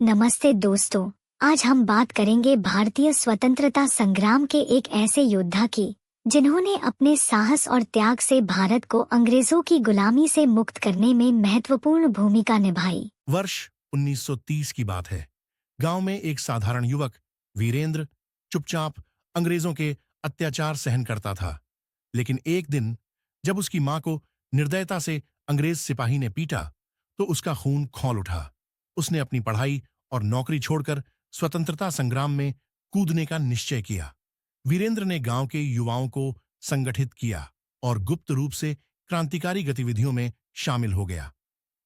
नमस्ते दोस्तों। आज हम बात करेंगे भारतीय स्वतंत्रता संग्राम के एक ऐसे योद्धा की जिन्होंने अपने साहस और त्याग से भारत को अंग्रेजों की गुलामी से मुक्त करने में महत्वपूर्ण भूमिका निभाई। वर्ष 1930 की बात है। गांव में एक साधारण युवक वीरेंद्र चुपचाप अंग्रेजों के अत्याचार सहन करता था। लेकिन एक दिन जब उसकी मां को निर्दयता से अंग्रेज सिपाही ने पीटा तो उसका खून खौल उठा। उसने अपनी पढ़ाई और नौकरी छोड़कर स्वतंत्रता संग्राम में कूदने का निश्चय किया। वीरेंद्र ने गांव के युवाओं को संगठित किया और गुप्त रूप से क्रांतिकारी गतिविधियों में शामिल हो गया।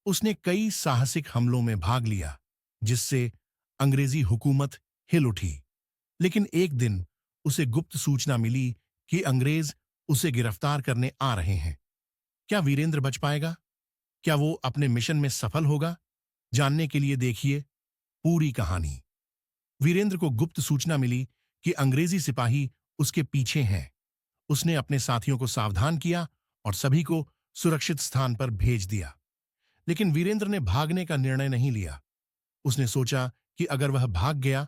उसने कई साहसिक हमलों में भाग लिया जिससे अंग्रेजी हुकूमत हिल उठी। लेकिन एक दिन उसे गुप्त सूचना मिली कि अंग्रेज उसे गिरफ्तार करने आ रहे हैं। क्या वीरेंद्र बच पाएगा? क्या वो अपने मिशन में सफल होगा? जानने के लिए देखिए पूरी कहानी। वीरेंद्र को गुप्त सूचना मिली कि अंग्रेजी सिपाही उसके पीछे हैं। उसने अपने साथियों को सावधान किया और सभी को सुरक्षित स्थान पर भेज दिया। लेकिन वीरेंद्र ने भागने का निर्णय नहीं लिया। उसने सोचा कि अगर वह भाग गया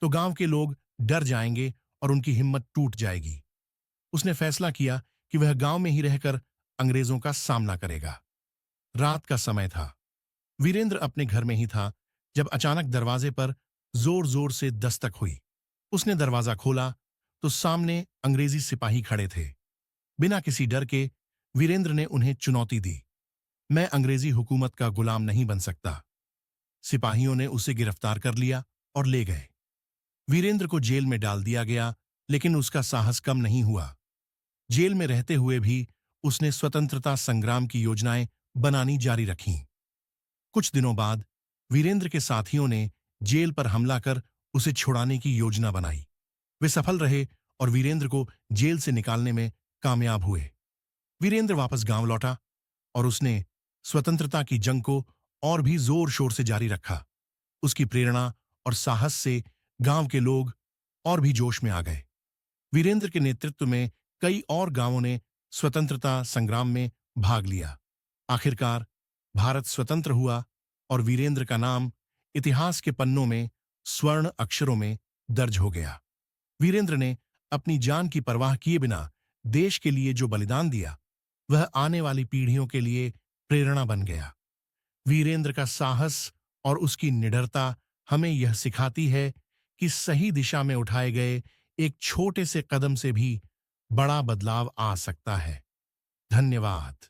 तो गांव के लोग डर जाएंगे और उनकी हिम्मत टूट जाएगी। उसने फैसला किया कि वह गांव में ही रहकर अंग्रेजों का सामना करेगा। रात का समय था। वीरेंद्र अपने घर में ही था जब अचानक दरवाजे पर जोर जोर से दस्तक हुई। उसने दरवाजा खोला तो सामने अंग्रेजी सिपाही खड़े थे। बिना किसी डर के वीरेंद्र ने उन्हें चुनौती दी। मैं अंग्रेजी हुकूमत का गुलाम नहीं बन सकता। सिपाहियों ने उसे गिरफ्तार कर लिया और ले गए। वीरेंद्र को जेल में डाल दिया गया, लेकिन उसका साहस कम नहीं हुआ। जेल में रहते हुए भी उसने स्वतंत्रता संग्राम की योजनाएं बनानी जारी रखीं। कुछ दिनों बाद वीरेंद्र के साथियों ने जेल पर हमला कर उसे छुड़ाने की योजना बनाई। वे सफल रहे और वीरेंद्र को जेल से निकालने में कामयाब हुए। वीरेंद्र वापस गांव लौटा और उसने स्वतंत्रता की जंग को और भी जोर शोर से जारी रखा। उसकी प्रेरणा और साहस से गांव के लोग और भी जोश में आ गए। वीरेंद्र के नेतृत्व में कई और गांवों ने स्वतंत्रता संग्राम में भाग लिया। आखिरकार भारत स्वतंत्र हुआ और वीरेंद्र का नाम इतिहास के पन्नों में स्वर्ण अक्षरों में दर्ज हो गया। वीरेंद्र ने अपनी जान की परवाह किए बिना देश के लिए जो बलिदान दिया, वह आने वाली पीढ़ियों के लिए प्रेरणा बन गया। वीरेंद्र का साहस और उसकी निडरता हमें यह सिखाती है कि सही दिशा में उठाए गए एक छोटे से कदम से भी बड़ा बदलाव आ सकता है। धन्यवाद।